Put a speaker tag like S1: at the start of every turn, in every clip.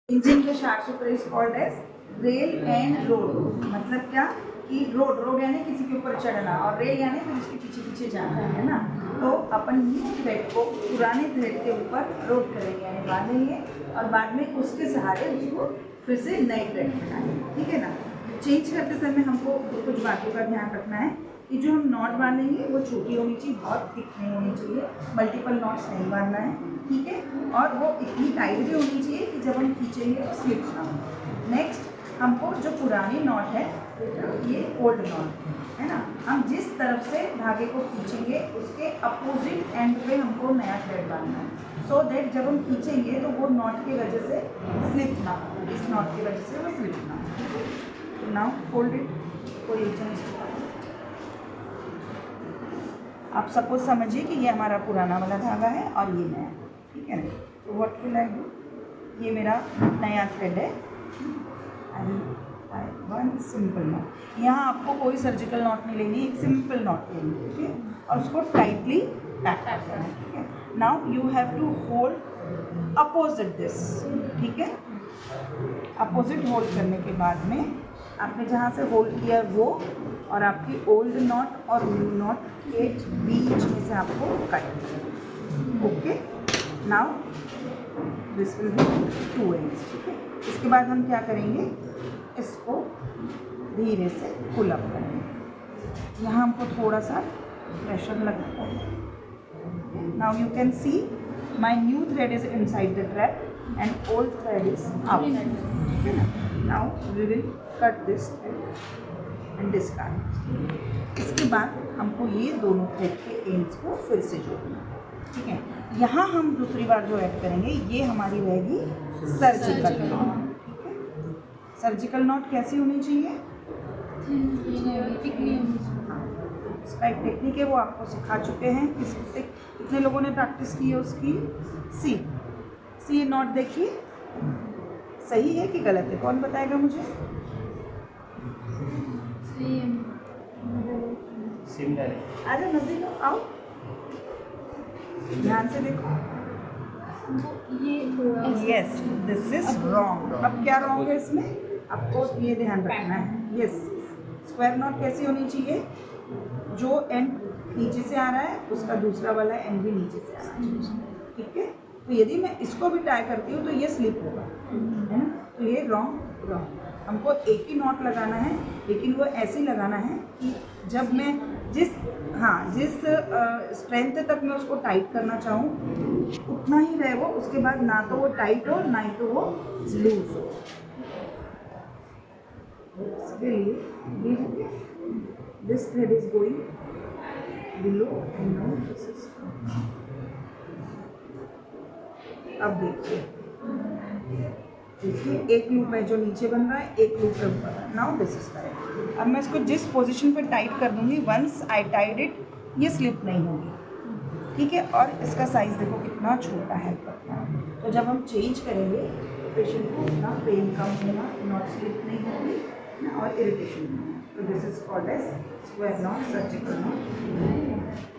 S1: Engine के sharp सूत्र is called as rail and road. मतलब क्या कि रोड रोड यानी किसी के ऊपर चढ़ना और रेल यानी फिर उसके पीछे पीछे जाना है ना। तो अपन न्यू थ्रेड को पुराने थ्रेड के ऊपर रोड करेंगे यानी बांधेंगे और बाद में उसके सहारे उसको फिर से नए थ्रेड बनाएंगे, ठीक है ना। चेंज करते समय हमको कुछ बातों का ध्यान रखना है कि जो हम नॉट बांधेंगे वो छोटी होनी चाहिए, बहुत थिक नहीं होनी चाहिए, मल्टीपल नॉट्स नहीं बांधना है, ठीक है। और वो इतनी टाइट भी होनी चाहिए कि जब हम खींचेंगे तो स्लिप ना हो। नेक्स्ट हमको जो पुरानी नॉट है ये ओल्ड नॉट है ना, हम जिस तरफ से धागे को खींचेंगे उसके अपोजिट एंड पे हमको नया थ्रेड बांधना है, सो दैट जब हम खींचेंगे तो वो नॉट की वजह से स्लिप ना हो, इस नॉट की वजह से वो स्लिप ना हो। नाउ फोल्ड इट, कोई आप सपोज समझिए कि ये हमारा पुराना वाला धागा है और ये नया, ठीक है ना। तो व्हाट विल आई डू, ये मेरा नया थ्रेड है एंड वन सिंपल नॉट। यहाँ आपको कोई सर्जिकल नॉट नहीं लेनी, एक सिंपल नॉट लेनी, ठीक है, और उसको टाइटली पैक करना है, ठीक है। Now you have to hold opposite this, ठीक है। अपोजिट होल्ड करने के बाद में आपने जहाँ से होल्ड किया वो और आपकी ओल्ड नॉट और न्यू नॉट के बीच में से आपको cut, okay. Now this will be 2 ends, ठीक है। इसके बाद हम क्या करेंगे, इसको धीरे से पुल अप करेंगे। यहाँ हमको थोड़ा सा प्रेशर लगता है। Now you can see my new thread is inside the trap and old thread is outside, ठीक है ना। Now we will cut this thread and discard. इसके बाद हमको ये दोनों थ्रेड के एंड्स को फिर से जोड़ना, ठीक है। यहाँ हम दूसरी बार जो ऐड करेंगे ये हमारी रहेगी सर्जिकल नॉट, ठीक है। सर्जिकल नॉट कैसी होनी चाहिए, इसका एक टेक्निक है वो आपको सिखा चुके हैं, कितने लोगों ने प्रैक्टिस की है उसकी। सी नॉट देखिए सही है कि गलत है, कौन बताएगा मुझे। अरे नजदीक आओ, ध्यान से देखो, यस दिस इज रॉन्ग। अब क्या रॉन्ग है इसमें, आपको ये ध्यान रखना है। यस, स्क्वायर नॉट कैसी होनी चाहिए, जो एंड नीचे से आ रहा है उसका दूसरा वाला एंड भी नीचे से आना चाहिए, ठीक है। तो यदि मैं इसको भी टाई करती हूँ तो ये स्लिप होगा, है ना। तो ये रॉन्ग, हमको एक ही नॉट लगाना है, लेकिन वो ऐसे ही लगाना है कि जब मैं जिस स्ट्रेंथ तक मैं उसको टाइट करना चाहूँ उतना ही रहे वो, उसके बाद ना तो वो टाइट हो ना ही तो वो लूज हो। इसके लिए this thread is going below and now this is. अब देखिए एक लूप है जो नीचे बन रहा है, एक लूप है ऊपर। Now this is correct. अब मैं इसको जिस पोजीशन पे टाइट कर दूंगी, वंस आई टाइड इट, ये स्लिप नहीं होगी, ठीक है। और इसका साइज देखो कितना छोटा है, तो जब हम चेंज करेंगे पेशेंट को उतना पेन कम होगा, नॉट स्लिप नहीं होगी और इरिटेशन नहीं होगा। तो this is called as square knot, surgical knot.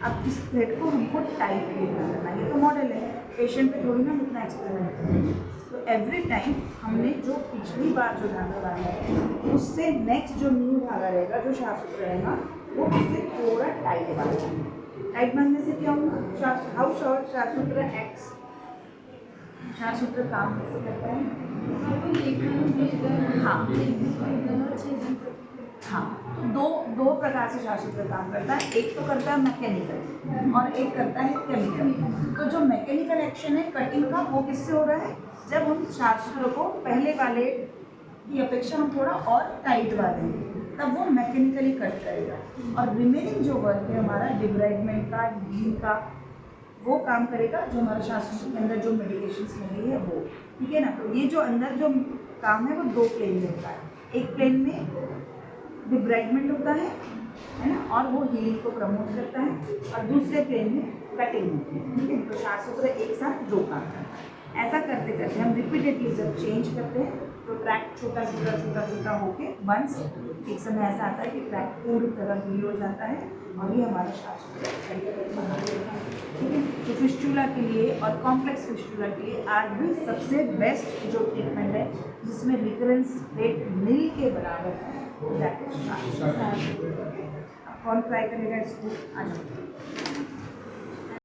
S1: अब इस थ्रेड को हमको टाइटली करना है, ये तो मॉडल है, पेशेंट पे थोड़ी ना इतना एक्सपेरिमेंट करेंगे। तो एवरी टाइम हमने जो पिछली बार जो धागा बांधा है उससे नेक्स्ट जो न्यू धागा रहेगा, जो शार्प रहेगा, वो उससे थोड़ा टाइट बांधना है। टाइट बांधने से क्या होगा, हाउ शॉर्ट शार्प सूत्र एक्स, शार्प सूत्र काम कैसे करता है। हाँ, दो प्रकार से शार्प सूत्र काम करता है, एक तो करता है मैकेनिकल और एक करता है केमिकल। तो जो मैकेनिकल एक्शन है कटिंग का, वो किससे हो रहा है, जब हम शार्प सूत्र को पहले वाले की अपेक्षा हम थोड़ा और टाइट बांधेंगे तब वो मैकेनिकली कट करेगा, और रिमेनिंग जो वर्क है हमारा डिब्राइडमेंट का, हीलिंग का, वो काम करेगा जो हमारा शार्प सूत्र के अंदर जो मेडिकेशंस मिली है वो, ठीक है ना। तो ये जो अंदर जो काम है वो 2 प्लेन में होता है, एक प्लेन में डिब्राइडमेंट होता है ना, और वो हीलिंग को प्रमोट करता है, और दूसरे प्लेन में कटिंग होती है, ठीक है। तो शार्प सूत्र एक साथ 2 काम करता है। ऐसा करते करते हम रिपीटेडली जब चेंज करते हैं तो ट्रैक छोटा छोटा होके वंस एक समय ऐसा आता है कि ट्रैक पूरी तरह हील हो जाता है, और ये हमारा शार्प सूत्र, ठीक है। तो फिस्टुला के लिए और कॉम्प्लेक्स फिस्टुला के लिए आज भी सबसे बेस्ट जो ट्रीटमेंट है उसमें रिकरेंस रेट नील के बराबर है, दैट इज कौन ट्राई करेगा इसको? आ जाओ।